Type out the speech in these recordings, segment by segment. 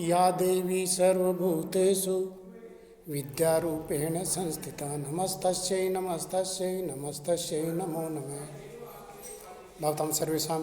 या देवी सर्वभूतेषु विद्यारूपेण संस्थिता नमस्तस्यै नमस्तस्यै नमस्तस्यै नमो नमः। भवतां सर्वेषां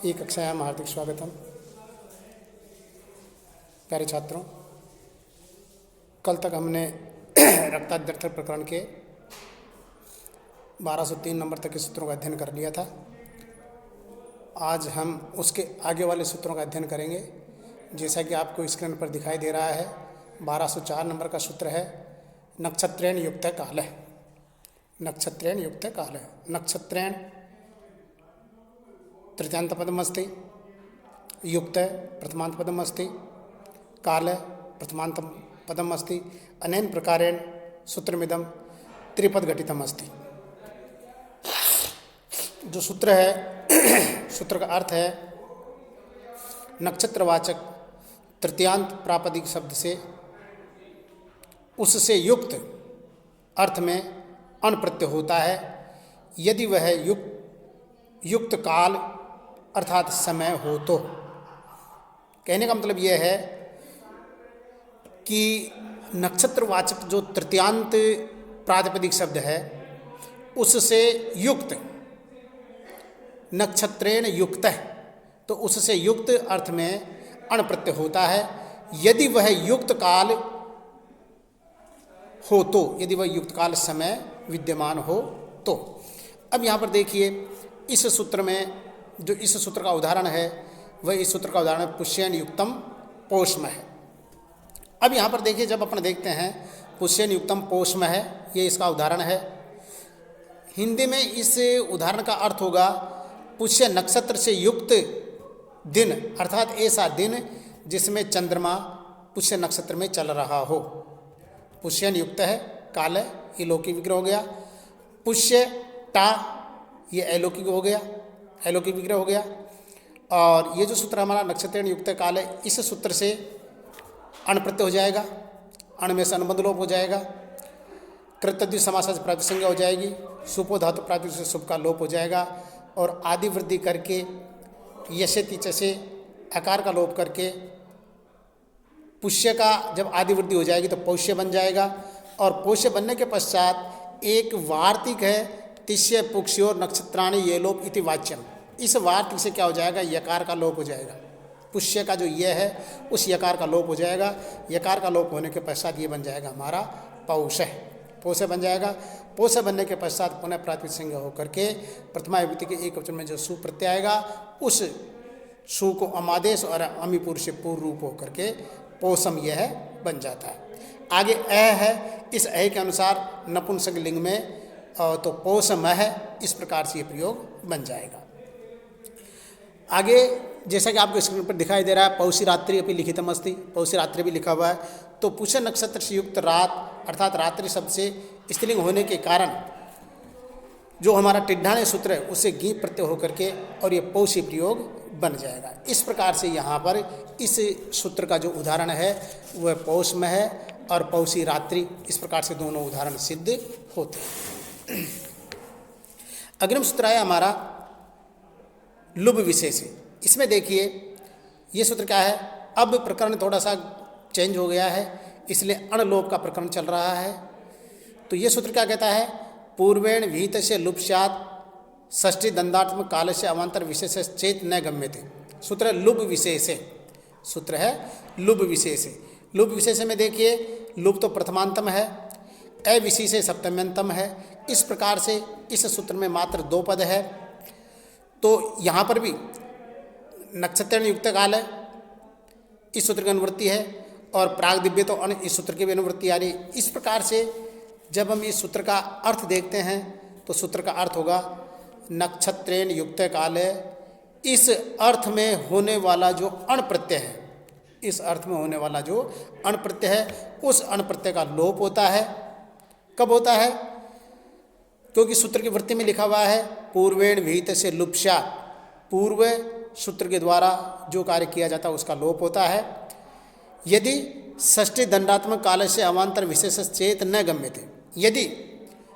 ई कक्षायां हार्दिक स्वागतम। प्यारे छात्रों, कल तक हमने रक्ताद्यर्थ प्रकरण के 1203 नंबर तक के सूत्रों का अध्ययन कर लिया था। आज हम उसके आगे वाले सूत्रों का अध्ययन करेंगे। जैसा कि आपको स्क्रीन पर दिखाई दे रहा है, 1204 नंबर का सूत्र है नक्षत्रेण युक्त काल। नक्षत्रेण युक्त काल। नक्षत्रेण तृतीयान्त पदम अस्ति, युक्त प्रथमान्त पदम अस्ति, काल प्रथमान्त पदम अस्ति। अनेन प्रकारेण सूत्रमिदं त्रिपद घटितम अस्ति। जो सूत्र है, सूत्र का अर्थ है नक्षत्रवाचक तृतीयांत प्रापदिक शब्द से उससे युक्त अर्थ में अण प्रत्यय होता है यदि वह युक्त काल अर्थात समय हो तो। कहने का मतलब यह है कि नक्षत्रवाचक जो तृतीयांत प्रातिपदिक शब्द है उससे युक्त, नक्षत्रेण युक्त, तो उससे युक्त अर्थ में अण प्रत्यय होता है यदि वह युक्त काल हो तो, यदि वह युक्त काल समय विद्यमान हो तो। अब यहाँ पर देखिए, इस सूत्र में जो इस सूत्र का उदाहरण है वह इस सूत्र का उदाहरण पुष्येन युक्तम पोषम है। अब यहाँ पर देखिए, जब अपन देखते हैं पुष्येन युक्तम पोषम है, ये इसका उदाहरण है। हिंदी में इस उदाहरण का अर्थ होगा पुष्य नक्षत्र से युक्त दिन, अर्थात ऐसा दिन जिसमें चंद्रमा पुष्य नक्षत्र में चल रहा हो। पुष्यन युक्त है, काल है, ये लौकिक विग्रह हो गया। पुष्य टा, ये अलौकिक हो गया, अलौकिक विग्रह हो गया। और ये जो सूत्र हमारा नक्षत्रेण युक्त काल है, इस सूत्र से अण प्रत्यय हो जाएगा, अण में से अनुबंध लोप हो जाएगा, कृतद्वि समास से प्रातिपदिक संज्ञा हो जाएगी, सुपो धातु प्रातिपदिक से सुप का लोप हो जाएगा और आदि वृद्धि करके यशे तिचसे आकार का लोप करके पुष्य का जब आदि वृद्धि हो जाएगी तो पौष्य बन जाएगा। और पौष्य बनने के पश्चात एक वार्तिक है तिष्य पुक्ष्योर नक्षत्राणि ये लोप इति वाच्यम। इस वार्तिक से क्या हो जाएगा, यकार का लोप हो जाएगा। पुष्य का जो ये है उस यकार का लोप हो जाएगा। यकार का लोप होने के पश्चात ये बन जाएगा हमारा पौष है, पौष बन जाएगा। पौष बनने के पश्चात पुनः प्रातिपदिक संज्ञा होकर के प्रथमा विभक्ति के एक वचन में जो सु प्रत्यय आएगा उस सु को अमादेश और अमी पुरुष से पूर्व रूप होकर के पोषम यह बन जाता है। आगे अ है, इस अ के अनुसार नपुंसक लिंग में तो पोषम है, इस प्रकार से ये प्रयोग बन जाएगा। आगे जैसा कि आपको स्क्रीन पर दिखाई दे रहा है पौषी रात्रि अपनी लिखितम अस्ति, पौषी रात्रि भी लिखा हुआ है। तो पुष्य नक्षत्र से युक्त रात अर्थात रात्रि शब्द से स्त्रीलिंग होने के कारण जो हमारा टिड्ढाने सूत्र है उससे गी प्रत्यय होकर के और ये पौषी प्रयोग बन जाएगा। इस प्रकार से यहाँ पर इस सूत्र का जो उदाहरण है वह पौष में है और पौषी रात्रि, इस प्रकार से दोनों उदाहरण सिद्ध होते हैं। अग्रिम सूत्र है हमारा लुभ विशेष। इसमें देखिए ये सूत्र क्या है, अब प्रकरण थोड़ा सा चेंज हो गया है, इसलिए अणलोप का प्रकरण चल रहा है। तो ये सूत्र क्या कहता है, पूर्वेण विहित से लुप स्यात् षष्ठी दंडात्मक काल से अवान्तर विशेष चेत न गम्यते। सूत्र लुभ विशेष, सूत्र है लुभ विशेष। लुभ विशेष में देखिए लुभ तो प्रथमांतम है, अविशेष सप्तम्यंतम है। इस प्रकार से इस सूत्र में मात्र दो पद है। तो यहाँ पर भी नक्षत्रेण युक्त काल है, इस सूत्र की अनुवृत्ति है, और प्राग दिव्य तो इस सूत्र की भी अनुवृत्ति आ रही। इस प्रकार से जब हम इस सूत्र का अर्थ देखते हैं तो सूत्र का अर्थ होगा नक्षत्रेण युक्त काल है। इस अर्थ में होने वाला जो अण प्रत्यय है, इस अर्थ में होने वाला जो अण प्रत्यय है उस अण प्रत्यय का लोप होता है। कब होता है, क्योंकि सूत्र की वृत्ति में लिखा हुआ है पूर्वेण विहित से लुप्स्या, पूर्व सूत्र के द्वारा जो कार्य किया जाता है उसका लोप होता है। यदि षष्ठी दंडात्मक काल से अवान्तर विशेष चेत न गम्यते, यदि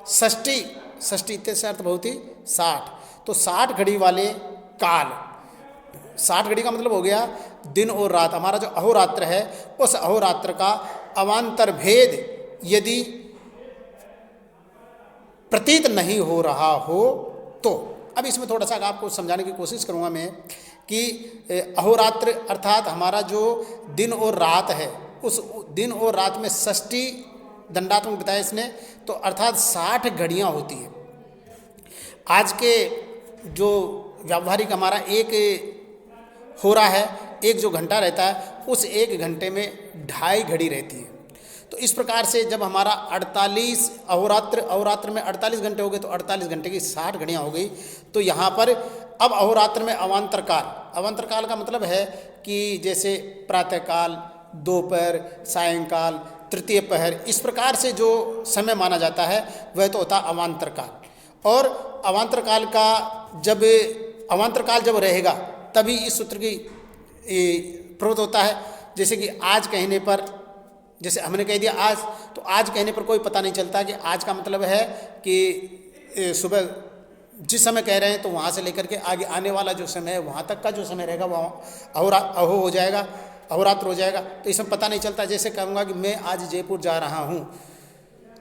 षष्ठी इत्यादि से अर्थ बहुत ही 60, तो 60 घड़ी वाले काल 60 घड़ी का मतलब हो गया दिन और रात। हमारा जो अहोरात्र है उस अहोरात्र का अवान्तर भेद यदि प्रतीत नहीं हो रहा हो तो। अब इसमें थोड़ा सा आपको समझाने की कोशिश करूँगा मैं कि अहोरात्र अर्थात हमारा जो दिन और रात है, उस दिन और रात में षष्ठी दंडात्मक बताया इसने, तो अर्थात 60 घड़ियाँ होती हैं। आज के जो व्यावहारिक हमारा एक हो रहा है, एक जो घंटा रहता है उस एक घंटे में 2.5 घड़ी रहती है। तो इस प्रकार से जब हमारा 48 अहोरात्र में 48 घंटे हो गए तो 48 घंटे की 60 घड़ियाँ हो गई। तो यहाँ पर अब अहोरात्र में अवान्तर काल का मतलब है कि जैसे प्रातःकाल, दोपहर, सायंकाल, तृतीय पहर, इस प्रकार से जो समय माना जाता है वह तो होता अवान्तर काल। और अवान्तर काल जब रहेगा तभी इस सूत्र की प्रवृत्त होता है। जैसे कि आज कहने पर, जैसे हमने कह दिया आज, तो आज कहने पर कोई पता नहीं चलता कि आज का मतलब है कि सुबह जिस समय कह रहे हैं तो वहाँ से लेकर के आगे आने वाला जो समय है वहाँ तक का जो समय रहेगा वह अहो हो जाएगा, अहोरात्र हो जाएगा। तो इसमें पता नहीं चलता। जैसे कहूँगा कि मैं आज जयपुर जा रहा हूँ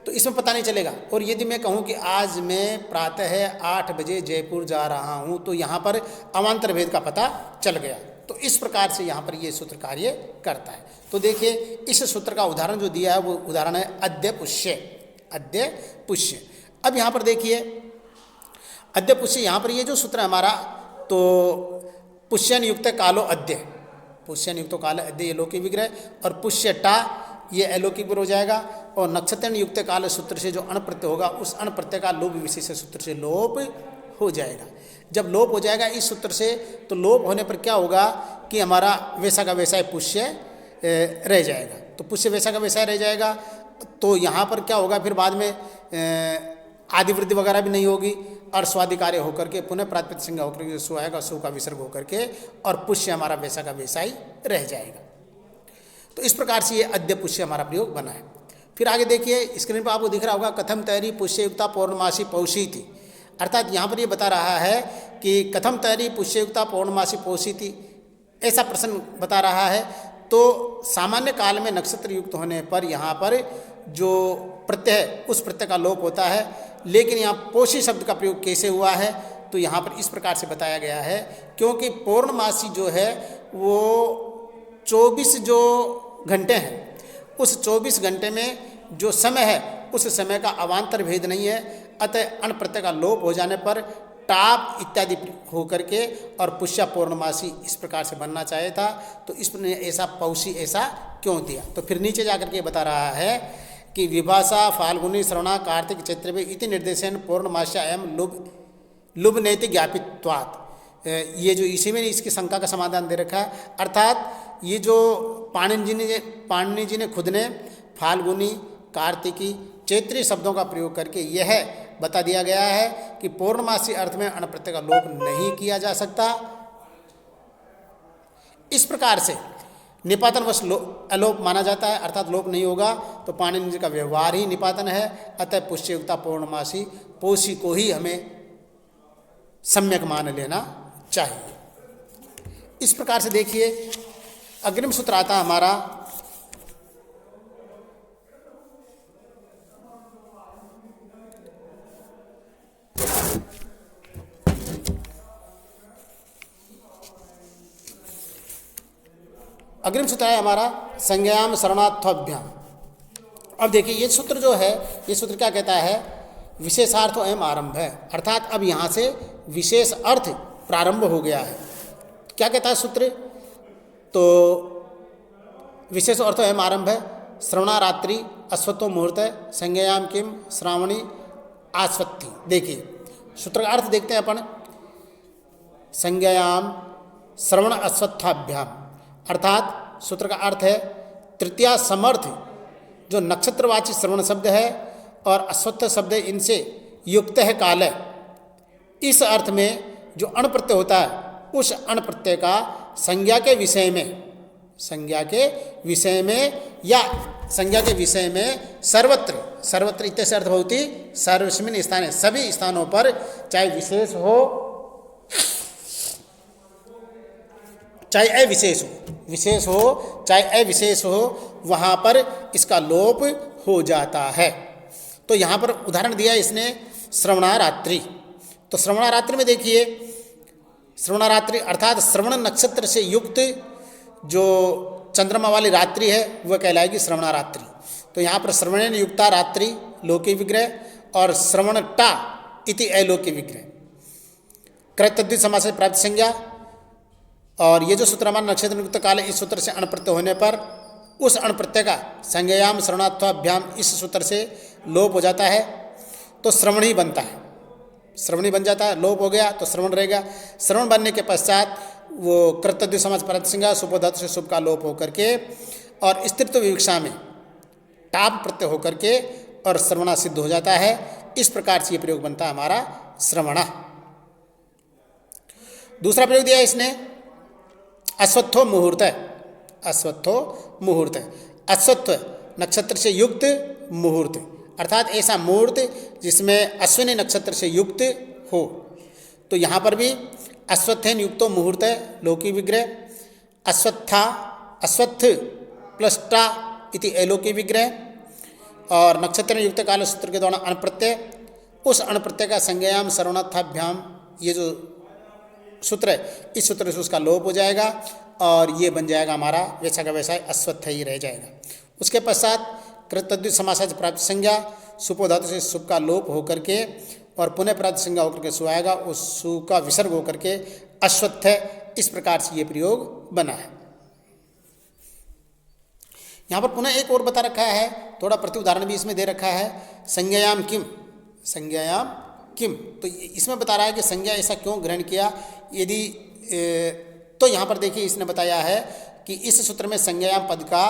तो इसमें पता नहीं चलेगा। और यदि मैं कहूँ कि आज मैं प्रातः 8 बजे जयपुर जा रहा हूँ तो यहाँ पर अवान्तर भेद का पता चल गया। तो इस प्रकार से यहाँ पर ये सूत्र कार्य करता है। तो देखिए इस सूत्र का उदाहरण जो दिया है वो उदाहरण है अद्य पुष्य। अब यहाँ पर देखिए अद्य पुष्य, यहाँ पर ये जो सूत्र है हमारा, तो पुष्यन युक्त कालो अद्य, पुष्यन युक्त काल अद्य ये लौकिक विग्रह, और पुष्य टा ये अलौकिक विग्रह हो जाएगा। और नक्षत्र युक्त काल सूत्र से जो अण प्रत्यय होगा उस अण प्रत्यय का लोप विशेष सूत्र से लोप हो जाएगा। जब लोप हो जाएगा इस सूत्र से, तो लोप होने पर क्या होगा कि हमारा वैसा का वैसा पुष्य रह जाएगा। तो पुष्य वैसा का वैसा रह जाएगा। तो यहाँ पर क्या होगा, फिर बाद में आदि वृद्धि वगैरह भी नहीं होगी और स्वाधिकार्य होकर के पुनः प्रातिपदिक संज्ञा होकर के सु आएगा, सु का विसर्ग होकर के, और पुष्य हमारा वैसा का वैसा ही रह जाएगा। तो इस प्रकार से ये अद्य पुष्य हमारा प्रयोग बना है। फिर आगे देखिए स्क्रीन पर आपको दिख रहा होगा कथम तैरी पुष्ययुक्ता पौर्णमासी पौषीति। अर्थात यहाँ पर ये बता रहा है कि कथम तैरी पुष्ययुक्ता पौर्णमासी पौषीति, ऐसा प्रश्न बता रहा है। तो सामान्य काल में नक्षत्र युक्त होने पर यहाँ पर जो प्रत्यय है उस प्रत्यय का लोप होता है, लेकिन यहाँ पोषी शब्द का प्रयोग कैसे हुआ है, तो यहाँ पर इस प्रकार से बताया गया है क्योंकि पौर्णमासी जो है वो 24 जो घंटे हैं, उस 24 घंटे में जो समय है उस समय का अवान्तर भेद नहीं है। अतः अण प्रत्यय का लोप हो जाने पर टाप इत्यादि होकर के और पुष्य पौर्णमासी इस प्रकार से बनना चाहिए था। तो इसने ऐसा पौषी ऐसा क्यों दिया। तो फिर नीचे जाकर के बता रहा है कि विभाषा फाल्गुनी श्रवणा कार्तिक चैत्र में इति निर्देशन पौर्णमास्या एवं लुभ नैति ज्ञापित्वात्। ये जो इसी में इसकी शंका का समाधान दे रखा है। अर्थात ये जो पाणिनि जी ने खुद ने फाल्गुनी, कार्तिकी, चैत्री शब्दों का प्रयोग करके यह बता दिया गया है कि पौर्णमासी अर्थ में अण प्रत्यय का लोप नहीं किया जा सकता। इस प्रकार से निपातनवश अलोप माना जाता है, अर्थात लोप नहीं होगा। तो पाणिनि जी का व्यवहार ही निपातन है। अतः पुष्ययुक्ता पौर्णमासी पोषी को ही हमें सम्यक मान लेना चाहिए। इस प्रकार से देखिए अग्रिम सूत्र आता है हमारा अग्रिम सूत्र है हमारा संज्ञायाम शरणार्थभ्याम। अब देखिए ये सूत्र जो है, ये सूत्र क्या कहता है, विशेषार्थ एवं आरंभ है। अर्थात अब यहाँ से विशेष अर्थ प्रारंभ हो गया है। क्या कहता है सूत्र, तो विशेष अर्थ एवं आरंभ है। श्रवणा रात्रि अश्वत्थो मुहूर्त संज्ञायाम किम श्रावणी आस्वत्ति। देखिए सूत्र का अर्थ देखते हैं अपन। संज्ञायाम श्रवण अश्वत्थाभ्याम, अर्थात सूत्र का अर्थ है तृतीया समर्थ जो नक्षत्रवाची श्रवण शब्द है और अश्वत्थ शब्द है, इनसे युक्त है काल है। इस अर्थ में जो अण प्रत्यय होता है उस अण प्रत्यय का संज्ञा के विषय में या संज्ञा के विषय में सर्वत्र इत्यस्य अर्थ भवति सर्वस्मिन् स्थाने, सभी स्थानों पर, चाहे विशेष हो चाहे अविशेष हो, विशेष हो चाहे अविशेष हो, वहाँ पर इसका लोप हो जाता है। तो यहाँ पर उदाहरण दिया इसने श्रवणारात्रि। तो श्रवणारात्रि में देखिए, श्रवणारात्रि अर्थात श्रवण नक्षत्र से युक्त जो चंद्रमा वाली रात्रि है वह कहलाएगी श्रवणारात्रि। तो यहाँ पर श्रवणेन युक्ता रात्रि लोके विग्रह और श्रवणटा इति अलोके विग्रह, कृत तद्धित समास से प्राप्त संज्ञा। और ये जो सूत्र हमारा नक्षत्र युक्त काल है, इस सूत्र से अणप्रत्यय होने पर उस अणप्रत्यय का संज्ञायाम श्रवणात्वाभ्याम इस सूत्र से लोप हो जाता है, तो श्रवण ही बनता है, श्रवण ही बन जाता है। लोप हो गया तो श्रवण रहेगा। श्रवण बनने के पश्चात वो कृतद्धित समास प्राप्त संज्ञा सुपोधातु से शुभ का लोप होकर के और स्त्रीत्व विवक्षा में टाप प्रत्यय होकर के और श्रवणा सिद्ध हो जाता है। इस प्रकार से ये प्रयोग बनता है हमारा श्रवणा। दूसरा प्रयोग दिया इसने अश्वत्थो मुहूर्त। अश्वत्थो मुहूर्त, अश्वत्थ नक्षत्र से युक्त मुहूर्त, अर्थात ऐसा मुहूर्त जिसमें अश्विनी नक्षत्र से युक्त हो। तो यहाँ पर भी अश्वत्थेन युक्तो मुहूर्त लोकी विग्रह, अश्वत्था अश्वत्थ प्लस टा इति अलोकी विग्रह और नक्षत्र युक्त काल सूत्र के द्वारा अणप्रत्यय, उस अणप्रत्यय का संज्ञायाम सर्वणार्थाभ्याम, ये जो सूत्र है इस सूत्र से उसका लोप हो जाएगा और ये बन जाएगा हमारा वैसा का वैसा अश्वत्थ ही रह जाएगा। उसके पश्चात कृतद्धित समास से प्राप्त संज्ञा सुपोधातु से सुप का लोप होकर के और पुनः प्राप्त संज्ञा होकर के सु आएगा, उस सु का विसर्ग होकर के अश्वत्थ। इस प्रकार से ये प्रयोग बना है। यहाँ पर पुनः एक और बता रखा है, थोड़ा प्रति उदाहरण भी इसमें दे रखा है, संज्ञायाम किम, संज्ञायाम किम। तो इसमें बता रहा है कि संज्ञा ऐसा क्यों ग्रहण किया। यदि तो यहाँ पर देखिए इसने बताया है कि इस सूत्र में संज्ञायाम पद का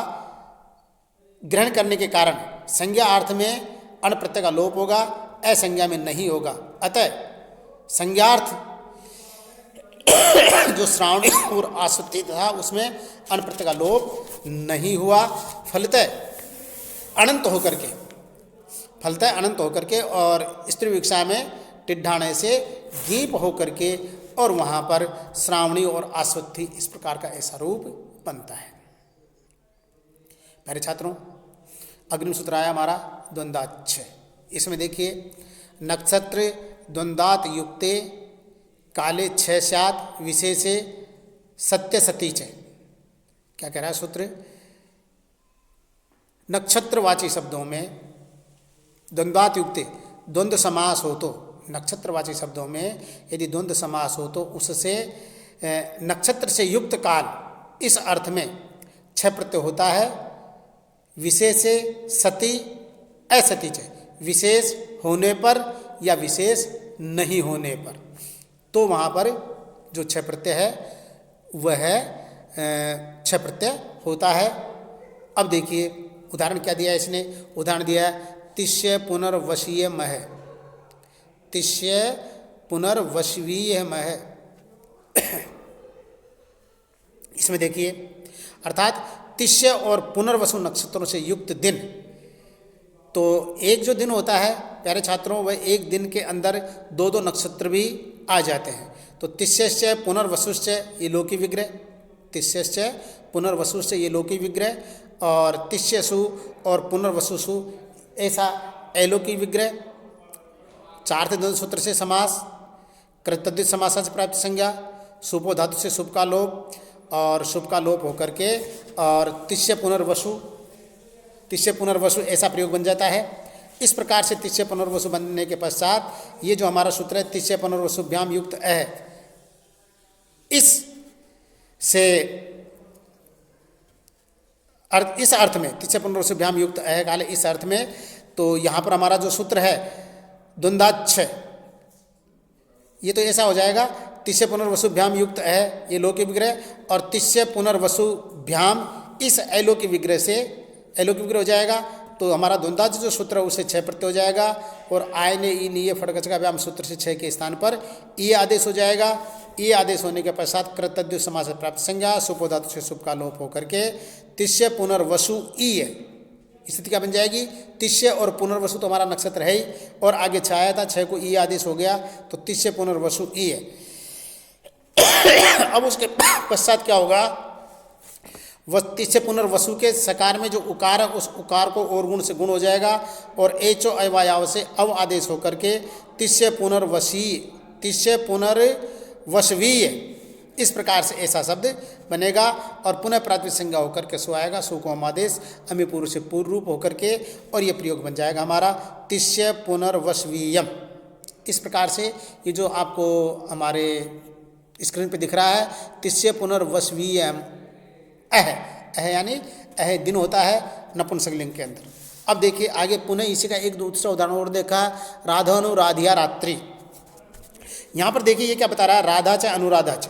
ग्रहण करने के कारण संज्ञा अर्थ में अण प्रत्यय का लोप होगा, असंज्ञा में नहीं होगा। अतः संज्ञार्थ जो श्रावणी और आसुति था उसमें अण प्रत्यय का लोप नहीं हुआ, फलतः अनंत होकर के, फलतः अनंत होकर के और स्त्री विवक्षा में टिड्ढाणे से गीप होकर के और वहाँ पर श्रावणी और आस्वत्थी, इस प्रकार का ऐसा रूप बनता है। प्यारे छात्रों, अग्निम सूत्र आया हमारा द्वंद्वाच्छ। इसमें देखिए नक्षत्र द्वंद्वात युक्ते काले छः स्यात् विशेषे सत्य सती च। क्या कह रहा है सूत्र, नक्षत्रवाची शब्दों में द्वंद्वात युक्ते द्वंद्व समास हो तो, नक्षत्रवाची शब्दों में यदि द्वंद्व समास हो तो उससे नक्षत्र से युक्त काल इस अर्थ में छह प्रत्यय होता है। विशेष सती असती च, विशेष होने पर या विशेष नहीं होने पर, तो वहाँ पर जो छह प्रत्यय है वह छह प्रत्यय होता है। अब देखिए उदाहरण क्या दिया है इसने, उदाहरण दिया है तिष्य पुनर्वशीय मह, तिष्य पुनर्वशवीय मह। इसमें देखिए अर्थात तिष्य और पुनर्वसु नक्षत्रों से युक्त दिन, तो एक जो दिन होता है प्यारे छात्रों वह एक दिन के अंदर दो दो नक्षत्र भी आ जाते हैं। तो तिष्यश्च पुनर्वसुश्च ये लोकी विग्रह, तिष्यश्च पुनर्वसुश्च ये लोकी विग्रह और तिष्यसु और पुनर्वसुसु ऐसा अलोकी विग्रह। चार्थ द्वंद्व सूत्र से समास, कृतद्धित समास से प्राप्त संज्ञा, सुपो धातु से शुभ का लोप और शुभ का लोप होकर के और तिष्य पुनर्वसु, तिष्य पुनर्वसु ऐसा प्रयोग बन जाता है। इस प्रकार से तिष्य पुनर्वसु बनने के पश्चात ये जो हमारा सूत्र है तिष्य पुनर्वसुभ्याम युक्त है, इस से इस अर्थ में तिष्य पुनर्वसुभ्याम युक्त है काले, इस अर्थ में तो यहाँ पर हमारा जो सूत्र है द्वंद्वाच्छ, ये तो ऐसा हो जाएगा तिष्य पुनर्वसुभ्याम युक्त है ये लोकी विग्रह और तिष्य पुनर्वसुभ्याम इस अलोकी विग्रह से अलोकी विग्रह हो जाएगा। तो हमारा द्वंद्वाच्छ जो सूत्र है उससे छह प्रत्यय हो जाएगा और आय ने ई नीय फटकच का व्याम सूत्र से छह के स्थान पर ये आदेश हो जाएगा। ये आदेश होने के पश्चात कृतद्धित समास से प्राप्त संज्ञा सुपो धातु से शुभ का लोप होकर के तिष्य पुनर्वसु ई है, स्थिति क्या बन जाएगी, तिष्य और पुनर्वसु तो हमारा नक्षत्र है ही और आगे छह आया था, छह को ई आदेश हो गया तो तिष्य पुनर्वसु ई है। अब उसके पश्चात क्या होगा, तिस्य पुनर्वसु के सकार में जो उकार है उस उकार को और गुण से गुण हो जाएगा और एचो अवायाव से अव आदेश होकर के तिस्य पुनर्वशवीय, इस प्रकार से ऐसा शब्द बनेगा और पुनः प्राथमिक संज्ञा होकर के सो आएगा, सु को हम आदेश अमी पूर्व से पूर्व रूप होकर के, और ये प्रयोग बन जाएगा हमारा तिस्य पुनर्वशवीयम। इस प्रकार से ये जो आपको हमारे स्क्रीन पे दिख रहा है तिस्य पुनर्वशवीयम, अह यानी अह दिन होता है नपुंसकलिंग के अंदर। अब देखिए आगे पुनः इसी का एक दूसरा उदाहरण और देखा, राधानुराधिया रात्रि। यहाँ पर देखिए ये क्या बता रहा है, राधा च अनुराधा च,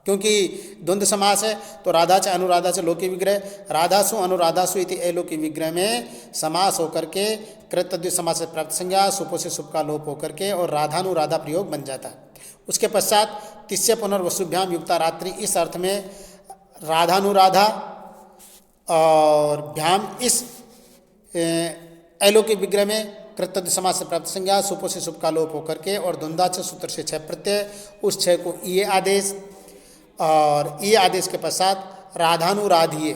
क्योंकि द्वंद्व समास है तो राधा च अनुराधा च लोकी विग्रह, राधासु अनुराधासु इति अलोकी विग्रह में समास होकर के कृतद्वय समास से प्राप्त संज्ञा सुपो से सुप का लोप होकर के और राधानुराधा प्रयोग बन जाता है। उसके पश्चात तिस्य पुनर्वसुभ्याम युक्ता रात्रि, इस अर्थ में राधानुराधा और भ्याम इस अलोकी विग्रह में कृतद्वय समास से प्राप्त संज्ञा सुपो से सुप का लोप होकर के और द्वंद्वाच सूत्र से छह प्रत्यय, उस छह को ये आदेश और ये आदेश के पश्चात राधानुराधिये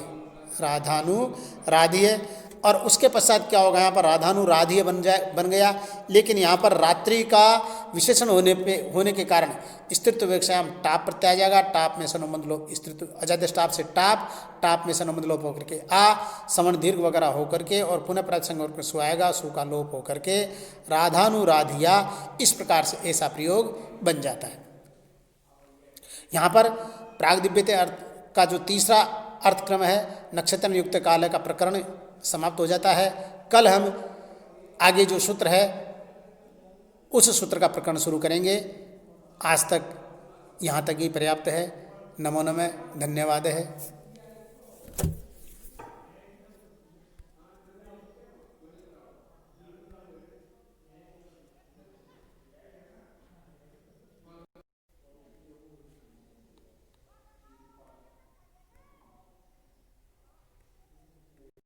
और उसके पश्चात क्या होगा, यहाँ पर राधानुराधिये बन गया। लेकिन यहाँ पर रात्रि का विशेषण होने के कारण स्त्रीत्व विवक्षायाम टाप प्रत्यय आ जाएगा, टाप में सनुबंध लोप, स्त्रीत्व अजादेश टाप से टाप में सनुबंध लोप होकर के आ सवर्ण दीर्घ वगैरह होकर के और पुनः प्रातिसंग होकर सु आएगा, सु का लोप होकर के राधानुराधिया, इस प्रकार से ऐसा प्रयोग बन जाता है। यहाँ पर प्रागदिव्यते अर्थ का जो तीसरा अर्थक्रम है नक्षत्र युक्त काल का प्रकरण समाप्त हो जाता है। कल हम आगे जो सूत्र है उस सूत्र का प्रकरण शुरू करेंगे। आज तक यहाँ तक ही पर्याप्त है। नमो नमः, धन्यवाद है।